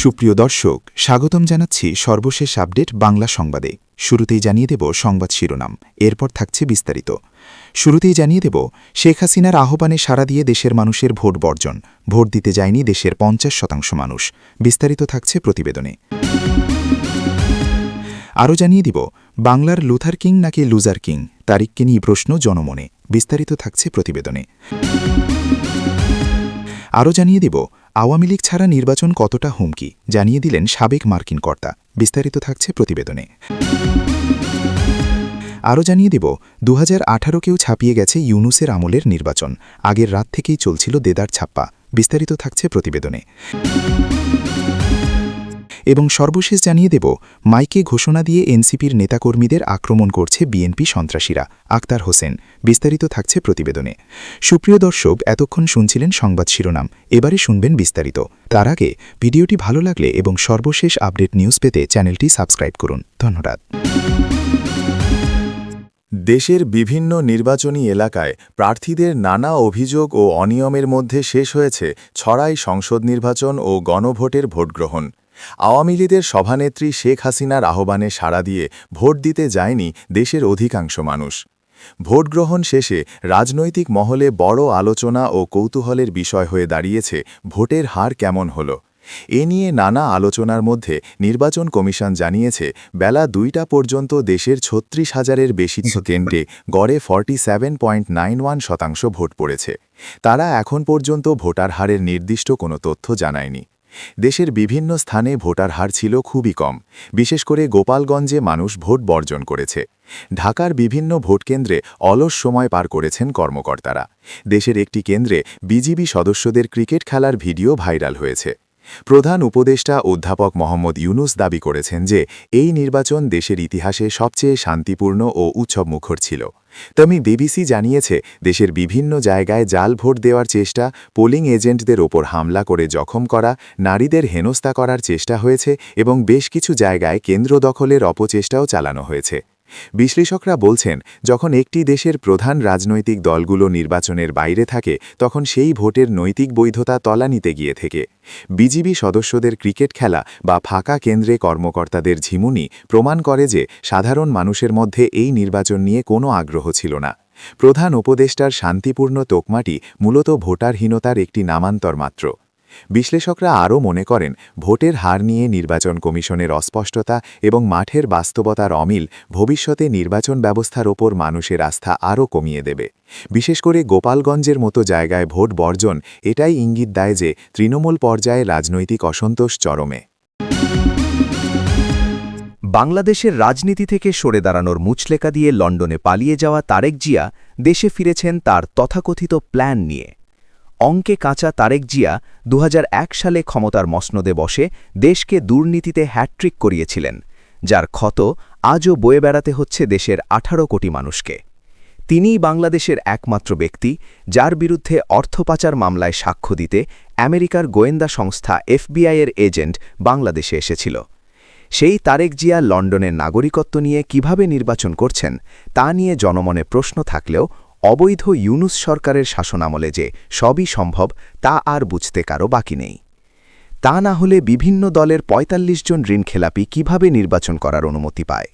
সুপ্রিয় দর্শক, স্বাগতম জানাচ্ছি সর্বশেষ আপডেট বাংলা সংবাদে। শুরুতেই জানিয়ে দেব সংবাদ শিরোনাম, এরপর থাকছে বিস্তারিত। শুরুতেই জানিয়ে দেব শেখ হাসিনার আহ্বানে সাড়া দিয়ে দেশের মানুষের ভোট বর্জন, ভোট দিতে যায়নি দেশের ৫০% মানুষ। বিস্তারিত থাকছে প্রতিবেদনে। আরও জানিয়ে দিব বাংলার লুথার কিং নাকি লুজার কিং, তারিখকে নিয়ে প্রশ্ন জনমনে। বিস্তারিত থাকছে প্রতিবেদনে। আরও জানিয়ে দিব আওয়ামী লীগ ছাড়া নির্বাচন কতটা হুমকি, জানিয়ে দিলেন সাবেক মার্কিন কর্তা। বিস্তারিত থাকছে প্রতিবেদনে। আরও জানিয়ে দিব ২০১৮কেও ছাপিয়ে গেছে ইউনূসের আমলের নির্বাচন, আগের রাত থেকেই চলছিল দেদার ছাপ্পা। বিস্তারিত থাকছে প্রতিবেদনে। এবং সর্বশেষ জানিয়ে দেব মাইকে ঘোষণা দিয়ে এনসিপির নেতাকর্মীদের আক্রমণ করছে বিএনপি সন্ত্রাসীরা, আক্তার হোসেন। বিস্তারিত থাকছে প্রতিবেদনে। সুপ্রিয় দর্শক, এতক্ষণ শুনছিলেন সংবাদ শিরোনাম, এবারে শুনবেন বিস্তারিত। তার আগে ভিডিওটি ভালো লাগলে এবং সর্বশেষ আপডেট নিউজ পেতে চ্যানেলটি সাবস্ক্রাইব করুন। ধন্যবাদ। দেশের বিভিন্ন নির্বাচনী এলাকায় প্রার্থীদের নানা অভিযোগ ও অনিয়মের মধ্যে শেষ হয়েছে ছড়াই সংসদ নির্বাচন ও গণভোটের ভোটগ্রহণ। আওয়ামী লীগের সভানেত্রী শেখ হাসিনার আহ্বানে সাড়া দিয়ে ভোট দিতে যায়নি দেশের অধিকাংশ মানুষ। ভোটগ্রহণ শেষে রাজনৈতিক মহলে বড় আলোচনা ও কৌতূহলের বিষয় হয়ে দাঁড়িয়েছে ভোটের হার কেমন হল। এ নিয়ে নানা আলোচনার মধ্যে নির্বাচন কমিশন জানিয়েছে বেলা ২টা পর্যন্ত দেশের ৩৬,০০০-এর বেশি কেন্দ্রে গড়ে 47.91% ভোট পড়েছে। তারা এখন পর্যন্ত ভোটার হারের নির্দিষ্ট কোনো তথ্য জানায়নি। দেশের বিভিন্ন স্থানে ভোটার হার ছিল খুবই কম, বিশেষ করে গোপালগঞ্জে মানুষ ভোট বর্জন করেছে। ঢাকার বিভিন্ন ভোটকেন্দ্রে অলস সময় পার করেছেন কর্মকর্তারা। দেশের একটি কেন্দ্রে বিজিবি সদস্যদের ক্রিকেট খেলার ভিডিও ভাইরাল হয়েছে। প্রধান উপদেষ্টা অধ্যাপক মোহাম্মদ ইউনূস দাবি করেছেন যে এই নির্বাচন দেশের ইতিহাসে সবচেয়ে শান্তিপূর্ণ ও উৎসবমুখর ছিল। তবে বিবিসি জানিয়েছে দেশের বিভিন্ন জায়গায় জাল ভোট দেওয়ার চেষ্টা, পোলিং এজেন্টদের ওপর হামলা করে জখম করা, নারীদের হেনস্থা করার চেষ্টা হয়েছে এবং বেশ কিছু জায়গায় কেন্দ্র দখলের অপচেষ্টাও চালানো হয়েছে। বিশ্লেষকরা বলছেন, যখন একটি দেশের প্রধান রাজনৈতিক দলগুলো নির্বাচনের বাইরে থাকে তখন সেই ভোটের নৈতিক বৈধতা তলানিতে গিয়ে থাকে। বিজিবি সদস্যদের ক্রিকেট খেলা বা ফাঁকা কেন্দ্রে কর্মকর্তাদের ঝিমুনি প্রমাণ করে যে সাধারণ মানুষের মধ্যে এই নির্বাচন নিয়ে কোনো আগ্রহ ছিল না। প্রধান উপদেষ্টার শান্তিপূর্ণ তোকমাটি মূলত ভোটারহীনতার একটি নামান্তর মাত্র। বিশ্লেষকরা আরও মনে করেন, ভোটের হার নিয়ে নির্বাচন কমিশনের অস্পষ্টতা এবং মাঠের বাস্তবতার অমিল ভবিষ্যতে নির্বাচন ব্যবস্থার ওপর মানুষের আস্থা আরও কমিয়ে দেবে। বিশেষ করে গোপালগঞ্জের মতো জায়গায় ভোট বর্জন এটাই ইঙ্গিত দেয় যে তৃণমূল পর্যায়ে রাজনৈতিক অসন্তোষ চরমে। বাংলাদেশের রাজনীতি থেকে সরে দাঁড়ানোর মুচলেকা দিয়ে লন্ডনে পালিয়ে যাওয়া তারেক জিয়া দেশে ফিরেছেন তার তথাকথিত প্ল্যান নিয়ে। অঙ্কে কাঁচা তারেক জিয়া ২০০১ সালে ক্ষমতার মসনদে বসে দেশকে দুর্নীতিতে হ্যাট্রিক করিয়েছিলেন, যার ক্ষত আজও বয়ে বেড়াতে হচ্ছে দেশের ১৮ কোটি মানুষকে। তিনিই বাংলাদেশের একমাত্র ব্যক্তি যার বিরুদ্ধে অর্থ পাচার মামলায় সাক্ষ্য দিতে আমেরিকার গোয়েন্দা সংস্থা FBI-এর এজেন্ট বাংলাদেশে এসেছিল। সেই তারেক জিয়া লন্ডনের নাগরিকত্ব নিয়ে কিভাবে নির্বাচন করছেন তা নিয়ে জনমনে প্রশ্ন থাকলেও অবৈধ ইউনূস সরকারের শাসনামলে যে সবই সম্ভব তা আর বুঝতে কারো বাকি নেই। তা না হলে বিভিন্ন দলের ৪৫ জন ঋণখেলাপি কিভাবে নির্বাচন করার অনুমতি পায়,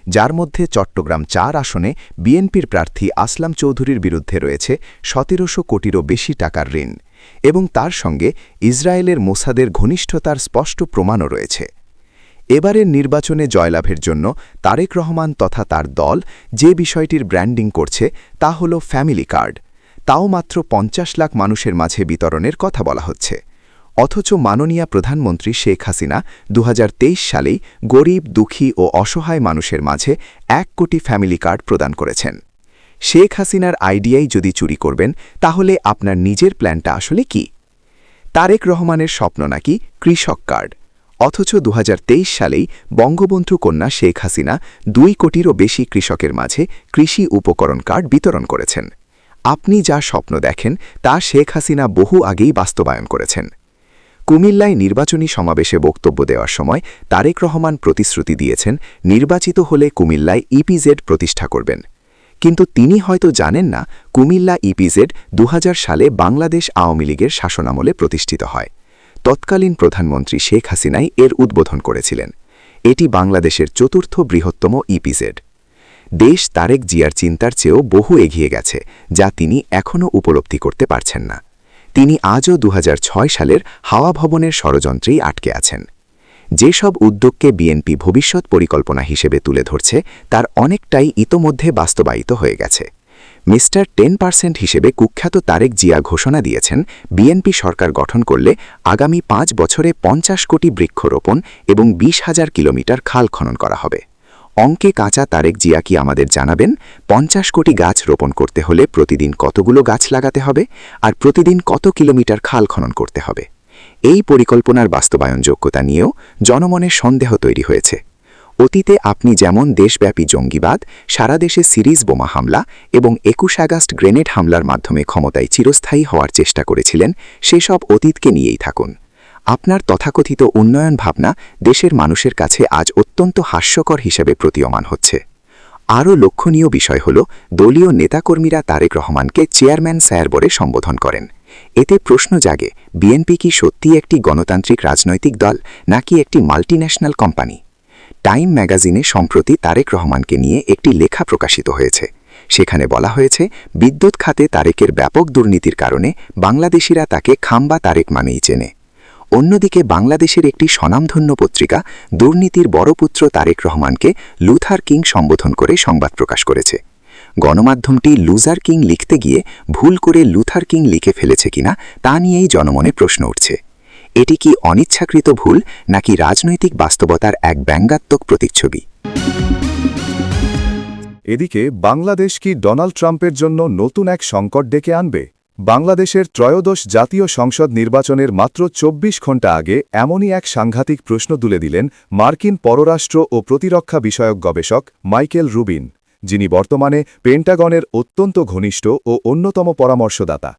যার মধ্যে চট্টগ্রাম ৪ আসনে বিএনপির প্রার্থী আসলাম চৌধুরীর বিরুদ্ধে রয়েছে ১৭০০ কোটিরও বেশি টাকার ঋণ, এবং তার সঙ্গে ইসরায়েলের মোসাদের ঘনিষ্ঠতার স্পষ্ট প্রমাণও রয়েছে। এবারের নির্বাচনে জয়লাভের জন্য তারেক রহমান তথা তার দল যে বিষয়টির ব্র্যান্ডিং করছে তা হল ফ্যামিলি কার্ড, তাও মাত্র ৫০ লাখ মানুষের মাঝে বিতরণের কথা বলা হচ্ছে। অথচ মাননীয় প্রধানমন্ত্রী শেখ হাসিনা ২০২৩ সালেই গরিব, দুঃখী ও অসহায় মানুষের মাঝে ১ কোটি ফ্যামিলি কার্ড প্রদান করেছেন। শেখ হাসিনার আইডিয়াই যদি চুরি করবেন তাহলে আপনার নিজের প্ল্যানটা আসলে কি? তারেক রহমানের স্বপ্ন নাকি কৃষক কার্ড, অথচ ২০২৩ সালেই বঙ্গবন্ধু কন্যা শেখ হাসিনা ২ কোটিরও বেশি কৃষকের মাঝে কৃষি উপকরণ কার্ড বিতরণ করেছেন। আপনি যা স্বপ্ন দেখেন তা শেখ হাসিনা বহু আগেই বাস্তবায়ন করেছেন। কুমিল্লায় নির্বাচনী সমাবেশে বক্তব্য দেওয়ার সময় তারেক রহমান প্রতিশ্রুতি দিয়েছেন নির্বাচিত হলে কুমিল্লায় ইপিজেড প্রতিষ্ঠা করবেন। কিন্তু তিনি হয়তো জানেন না কুমিল্লা ইপিজেড ২০০০ সালে বাংলাদেশ আওয়ামী লীগের শাসনামলে প্রতিষ্ঠিত হয়। তৎকালীন প্রধানমন্ত্রী শেখ হাসিনাই এর উদ্বোধন করেছিলেন। এটি বাংলাদেশের চতুর্থ বৃহত্তম ইপিজেড। দেশ তারেক জিয়ার চিন্তার চেয়েও বহু এগিয়ে গেছে, যা তিনি এখনও উপলব্ধি করতে পারছেন না। তিনি আজও 2006 সালের হাওয়া ভবনের ষড়যন্ত্রেই আটকে আছেন। যেসব উদ্যোগকে বিএনপি ভবিষ্যৎ পরিকল্পনা হিসেবে তুলে ধরছে তার অনেকটাই ইতোমধ্যে বাস্তবায়িত হয়ে গেছে। মিস্টার 10% হিসেবে কুখ্যাত তারেক জিয়া ঘোষণা দিয়েছেন, বিএনপি সরকার গঠন করলে আগামী 5 বছরে 50 কোটি বৃক্ষরোপণ এবং 20,000 কিলোমিটার খাল খনন করা হবে। অঙ্কে কাঁচা তারেক জিয়া কি আমাদের জানাবেন 50 কোটি গাছ রোপণ করতে হলে প্রতিদিন কতগুলো গাছ লাগাতে হবে আর প্রতিদিন কত কিলোমিটার খাল খনন করতে হবে? এই পরিকল্পনার বাস্তবায়নযোগ্যতা নিয়েও জনমনে সন্দেহ তৈরি হয়েছে। অতীতে আপনি যেমন দেশব্যাপী জঙ্গিবাদ, সারা দেশে সিরিজ বোমা হামলা এবং 21 আগস্ট গ্রেনেড হামলার মাধ্যমে ক্ষমতায় চিরস্থায়ী হওয়ার চেষ্টা করেছিলেন, সেসব অতীতকে নিয়েই থাকুন। আপনার তথাকথিত উন্নয়ন ভাবনা দেশের মানুষের কাছে আজ অত্যন্ত হাস্যকর হিসেবে প্রতীয়মান হচ্ছে। আরও লক্ষণীয় বিষয় হল, দলীয় নেতাকর্মীরা তারেক রহমানকে চেয়ারম্যান স্যার বলে সম্বোধন করেন। এতে প্রশ্ন জাগে, বিএনপি কি সত্যিই একটি গণতান্ত্রিক রাজনৈতিক দল নাকি একটি মাল্টিন্যাশনাল কোম্পানি? টাইম ম্যাগাজিনে সম্প্রতি তারেক রহমানকে নিয়ে একটি লেখা প্রকাশিত হয়েছে। সেখানে বলা হয়েছে, বিদ্যুৎ খাতে তারেকের ব্যাপক দুর্নীতির কারণে বাংলাদেশিরা তাকে খাম্বা তারেক মানেই চেনে। অন্যদিকে বাংলাদেশের একটি স্বনামধন্য পত্রিকা দুর্নীতির বড় পুত্র তারেক রহমানকে লুথার কিং সম্বোধন করে সংবাদ প্রকাশ করেছে। গণমাধ্যমটি লুজার কিং লিখতে গিয়ে ভুল করে লুথার কিং লিখে ফেলেছে কিনা তা নিয়েই জনমনে প্রশ্ন উঠছে। এটি কি অনিচ্ছাকৃত ভুল নাকি রাজনৈতিক বাস্তবতার এক ব্যঙ্গাত্মক প্রতিচ্ছবি? এদিকে বাংলাদেশ কি ডোনাল্ড ট্রাম্পের জন্য নতুন এক সংকট ডেকে আনবে? বাংলাদেশের ত্রয়োদশ জাতীয় সংসদ নির্বাচনের মাত্র 24 ঘণ্টা আগে এমনই এক সাংঘাতিক প্রশ্ন তুলে দিলেন মার্কিন পররাষ্ট্র ও প্রতিরক্ষা বিষয়ক গবেষক মাইকেল রুবিন, যিনি বর্তমানে পেন্টাগনের অত্যন্ত ঘনিষ্ঠ ও অন্যতম পরামর্শদাতা।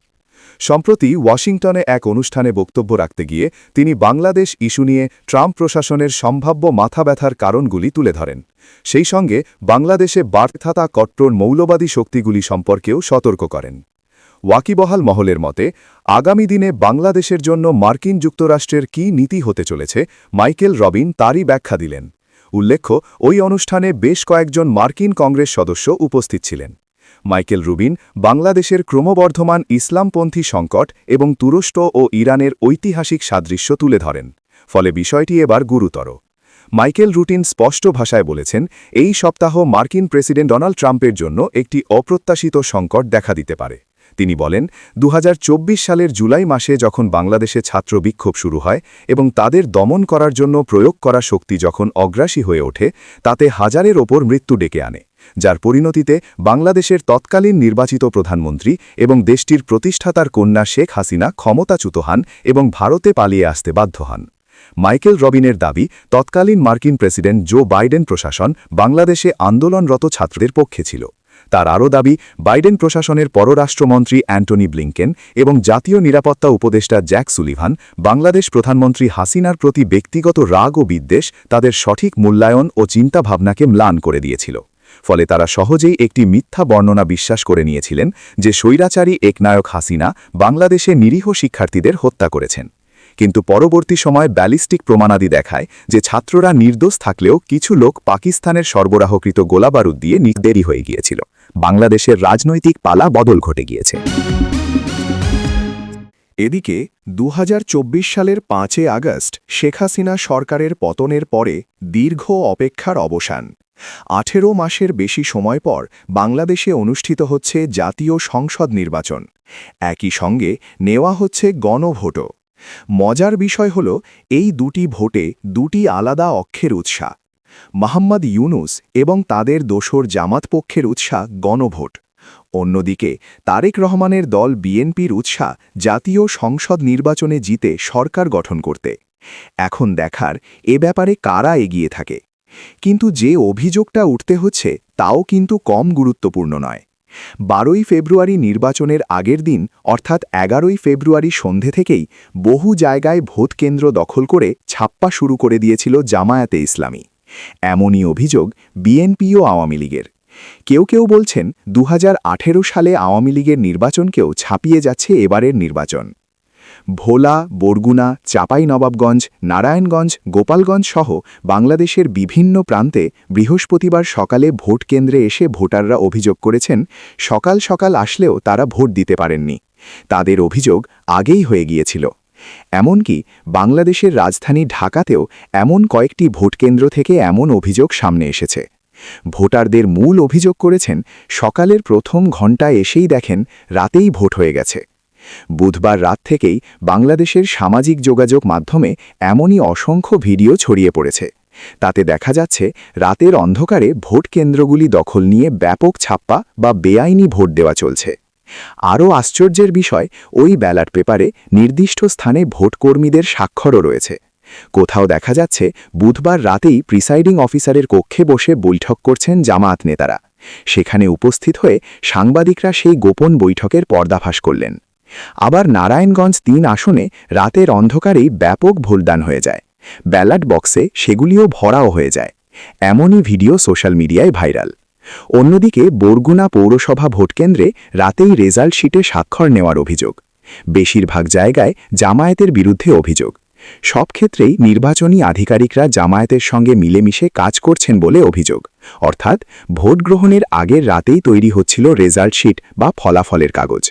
সম্প্রতি ওয়াশিংটনে এক অনুষ্ঠানে বক্তব্য রাখতে গিয়ে তিনি বাংলাদেশ ইস্যু নিয়ে ট্রাম্প প্রশাসনের সম্ভাব্য মাথা ব্যথার কারণগুলি তুলে ধরেন। সেই সঙ্গে বাংলাদেশে বাড়তে থাকা কট্টর মৌলবাদী শক্তিগুলি সম্পর্কেও সতর্ক করেন। ওয়াকিবহাল মহলের মতে, আগামী দিনে বাংলাদেশের জন্য মার্কিন যুক্তরাষ্ট্রের কী নীতি হতে চলেছে, মাইকেল রবিন তারই ব্যাখ্যা দিলেন। উল্লেখ্য, ওই অনুষ্ঠানে বেশ কয়েকজন মার্কিন কংগ্রেস সদস্য উপস্থিত ছিলেন। মাইকেল রুবিন বাংলাদেশের ক্রমবর্ধমান ইসলামপন্থী সংকট এবং তুরস্ক ও ইরানের ঐতিহাসিক সাদৃশ্য তুলে ধরেন। ফলে বিষয়টি এবার গুরুতর। মাইকেল রুটিন স্পষ্ট ভাষায় বলেছেন, এই সপ্তাহ মার্কিন প্রেসিডেন্ট ডোনাল্ড ট্রাম্পের জন্য একটি অপ্রত্যাশিত সংকট দেখা দিতে পারে। তিনি বলেন, 2024 সালের জুলাই মাসে যখন বাংলাদেশে ছাত্র বিক্ষোভ শুরু হয় এবং তাদের দমন করার জন্য প্রয়োগ করা শক্তি যখন অগ্রাসী হয়ে ওঠে, তাতে হাজারের ওপর মৃত্যু ডেকে আনে, যার পরিণতিতে বাংলাদেশের তৎকালীন নির্বাচিত প্রধানমন্ত্রী এবং দেশটির প্রতিষ্ঠাতার কন্যা শেখ হাসিনা ক্ষমতাচ্যুত হন এবং ভারতে পালিয়ে আসতে বাধ্য হন। মাইকেল রবিনের দাবি, তৎকালীন মার্কিন প্রেসিডেন্ট জো বাইডেন প্রশাসন বাংলাদেশে আন্দোলনরত ছাত্রদের পক্ষে ছিল। তার আরও দাবি, বাইডেন প্রশাসনের পররাষ্ট্রমন্ত্রী অ্যান্টনি ব্লিংকেন এবং জাতীয় নিরাপত্তা উপদেষ্টা জ্যাক সুলিভান বাংলাদেশ প্রধানমন্ত্রী হাসিনার প্রতি ব্যক্তিগত রাগ ও বিদ্বেষ তাদের সঠিক মূল্যায়ন ও চিন্তাভাবনাকে ম্লান করে দিয়েছিল। ফলে তারা সহজেই একটি মিথ্যা বর্ণনা বিশ্বাস করে নিয়েছিলেন যে স্বৈরাচারী একনায়ক হাসিনা বাংলাদেশে নিরীহ শিক্ষার্থীদের হত্যা করেছেন। কিন্তু পরবর্তী সময় ব্যালিস্টিক প্রমাণাদি দেখায় যে ছাত্ররা নির্দোষ থাকলেও কিছু লোক পাকিস্তানের সরবরাহকৃত গোলাবারুদ দিয়ে দেরি হয়ে গিয়েছিল। বাংলাদেশের রাজনৈতিক পালা বদল ঘটে গিয়েছে। এদিকে 2024 সালের 5 আগস্ট শেখ হাসিনা সরকারের পতনের পরে দীর্ঘ অপেক্ষার অবসান। 18 মাসের বেশি সময় পর বাংলাদেশে অনুষ্ঠিত হচ্ছে জাতীয় সংসদ নির্বাচন। একই সঙ্গে নেওয়া হচ্ছে গণভোটও। মজার বিষয় হল, এই দুটি ভোটে দুটি আলাদা অক্ষের উৎসাহ। মোহাম্মদ ইউনূস এবং তাদের দোসর জামাত পক্ষের উৎসাহ গণভোট। অন্যদিকে তারেক রহমানের দল বিএনপির উৎসাহ জাতীয় সংসদ নির্বাচনে জিতে সরকার গঠন করতে। এখন দেখার এ ব্যাপারে কারা এগিয়ে থাকে। কিন্তু যে অভিযোগটা উঠতে হচ্ছে তাও কিন্তু কম গুরুত্বপূর্ণ নয়। 12 ফেব্রুয়ারি নির্বাচনের আগের দিন অর্থাৎ 11 ফেব্রুয়ারি সন্ধে থেকেই বহু জায়গায় ভোটকেন্দ্র দখল করে ছাপ্পা শুরু করে দিয়েছিল জামায়াতে ইসলামী। এমনই অভিযোগ বিএনপি ও আওয়ামী লীগের। কেউ কেউ বলছেন 2018 সালে আওয়ামী লীগের নির্বাচনকেও ছাপিয়ে যাচ্ছে এবারের নির্বাচন। ভোলা, বরগুনা, চাঁপাইনবাবগঞ্জ, নারায়ণগঞ্জ, গোপালগঞ্জ সহ বাংলাদেশের বিভিন্ন প্রান্তে বৃহস্পতিবার সকালে ভোট কেন্দ্রে এসে ভোটাররা অভিযোগ করেছেন সকাল সকাল আসলেও তারা ভোট দিতে পারেননি। তাদের অভিযোগ আগেই হয়ে গিয়েছিল। এমনকি বাংলাদেশের রাজধানী ঢাকাতেও এমন কয়েকটি ভোটকেন্দ্র থেকে এমন অভিযোগ সামনে এসেছে। ভোটারদের মূল অভিযোগ করেছেন সকালের প্রথম ঘণ্টায় এসেই দেখেন রাতেই ভোট হয়ে গেছে। বুধবার রাত থেকেই বাংলাদেশের সামাজিক যোগাযোগ মাধ্যমে এমনই অসংখ্য ভিডিও ছড়িয়ে পড়েছে। তাতে দেখা যাচ্ছে রাতের অন্ধকারে ভোট কেন্দ্রগুলি দখল নিয়ে ব্যাপক ছাপ্পা বা বেআইনি ভোট দেওয়া চলছে। আরও আশ্চর্যের বিষয়, ওই ব্যালট পেপারে নির্দিষ্ট স্থানে ভোটকর্মীদের স্বাক্ষরও রয়েছে। কোথাও দেখা যাচ্ছে বুধবার রাতেই প্রিসাইডিং অফিসারের কক্ষে বসে বৈঠক করছেন জামায়াত নেতারা। সেখানে উপস্থিত হয়ে সাংবাদিকরা সেই গোপন বৈঠকের পর্দাফাশ করলেন। আবার নারায়ণগঞ্জ ৩ আসনে রাতের অন্ধকারেই ব্যাপক ভোটদান হয়ে যায়। ব্যালট বক্সে সেগুলিও ভরাও হয়ে যায়। এমনই ভিডিও সোশ্যাল মিডিয়ায় ভাইরাল। অন্যদিকে বরগুনা পৌরসভা ভোটকেন্দ্রে রাতেই রেজাল্ট শিটে স্বাক্ষর নেওয়ার অভিযোগ। বেশিরভাগ জায়গায় জামায়াতের বিরুদ্ধে অভিযোগ। সব ক্ষেত্রেই নির্বাচনী আধিকারিকরা জামায়াতের সঙ্গে মিলেমিশে কাজ করছেন বলে অভিযোগ। অর্থাৎ ভোট গ্রহণের আগের রাতেই তৈরি হচ্ছিল রেজাল্ট শিট বা ফলাফলের কাগজ।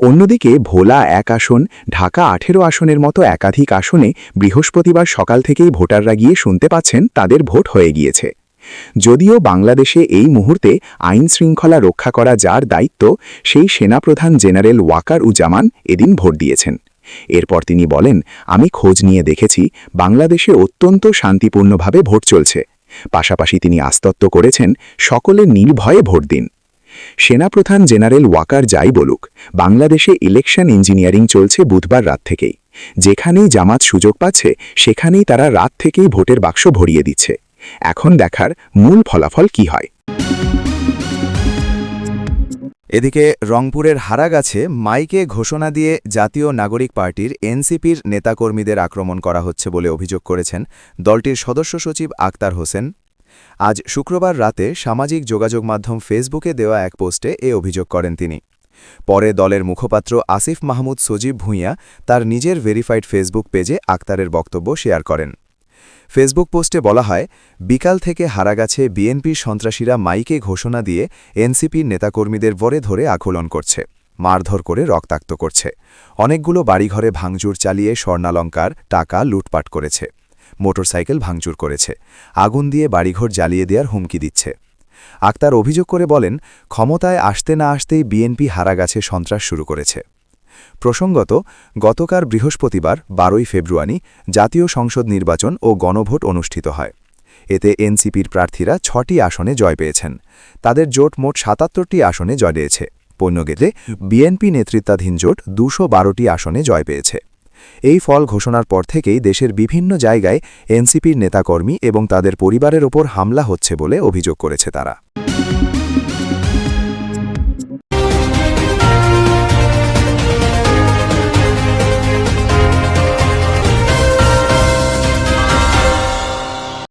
অন্যদিকে ভোলা ১ আসন, ঢাকা ১৮ আসনের মতো একাধিক আসনে বৃহস্পতিবার সকাল থেকেই ভোটাররা গিয়ে শুনতে পাচ্ছেন তাদের ভোট হয়ে গিয়েছে। যদিও বাংলাদেশে এই মুহূর্তে আইন শৃঙ্খলা রক্ষা করা যার দায়িত্ব, সেই সেনাপ্রধান জেনারেল ওয়াকারুজ্জামান এদিন ভোট দিয়েছেন। এরপর তিনি বলেন, আমি খোঁজ নিয়ে দেখেছি বাংলাদেশে অত্যন্ত শান্তিপূর্ণভাবে ভোট চলছে। পাশাপাশি তিনি আস্তত্ব করেছেন সকলে নির্ভয়ে ভোট দিন। সেনাপ্রধান জেনারেল ওয়াকার যাই বলুক, বাংলাদেশে ইলেকশন ইঞ্জিনিয়ারিং চলছে বুধবার রাত থেকেই। যেখানেই জামাত সুযোগ পাচ্ছে সেখানেই তারা রাত থেকেই ভোটের বাক্স ভরিয়ে দিচ্ছে। এখন দেখার মূল ফলাফল কি হয়। এদিকে রংপুরের হারাগাছে মাইকে ঘোষণা দিয়ে জাতীয় নাগরিক পার্টির এনসিপির নেতাকর্মীদের আক্রমণ করা হচ্ছে বলে অভিযোগ করেছেন দলটির সদস্য সচিব আক্তার হোসেন। আজ শুক্রবার রাতে সামাজিক যোগাযোগ মাধ্যম ফেসবুকে দেওয়া এক পোস্টে এ অভিযোগ করেন তিনি। পরে দলের মুখপাত্র আসিফ মাহমুদ সজীব ভূঁইয়া তার নিজের ভেরিফাইড ফেসবুক পেজে আক্তারের বক্তব্য শেয়ার করেন। ফেসবুক পোস্টে বলা হয়, বিকাল থেকে হারাগাছে বিএনপির সন্ত্রাসীরা মাইকে ঘোষণা দিয়ে এনসিপির নেতাকর্মীদের ভরে ধরে আক্রমণ করছে, মারধর করে রক্তাক্ত করছে। অনেকগুলো বাড়িঘরে ভাঙচুর চালিয়ে স্বর্ণালংকার, টাকা লুটপাট করেছে। মোটরসাইকেল ভাঙচুর করেছে। আগুন দিয়ে বাড়িঘর জ্বালিয়ে দেওয়ার হুমকি দিচ্ছে। আক্তার অভিযোগ করে বলেন, ক্ষমতায় আসতে না আসতেই বিএনপি হারাগাছে সন্ত্রাস শুরু করেছে। প্রসঙ্গত, গতকাল বৃহস্পতিবার ১২ ফেব্রুয়ারি জাতীয় সংসদ নির্বাচন ও গণভোট অনুষ্ঠিত হয়। এতে এনসিপির প্রার্থীরা ৬টি আসনে জয় পেয়েছেন। তাদের জোট মোট ৭৭টি আসনে জয় পেয়েছে। পণ্যগেতে বিএনপি নেতৃত্বাধীন জোট ২১২টি আসনে জয় পেয়েছে। এই ফল ঘোষণার পর থেকেই দেশের বিভিন্ন জায়গায় এনসিপির নেতাকর্মী এবং তাদের পরিবারের ওপর হামলা হচ্ছে বলে অভিযোগ করেছে তারা।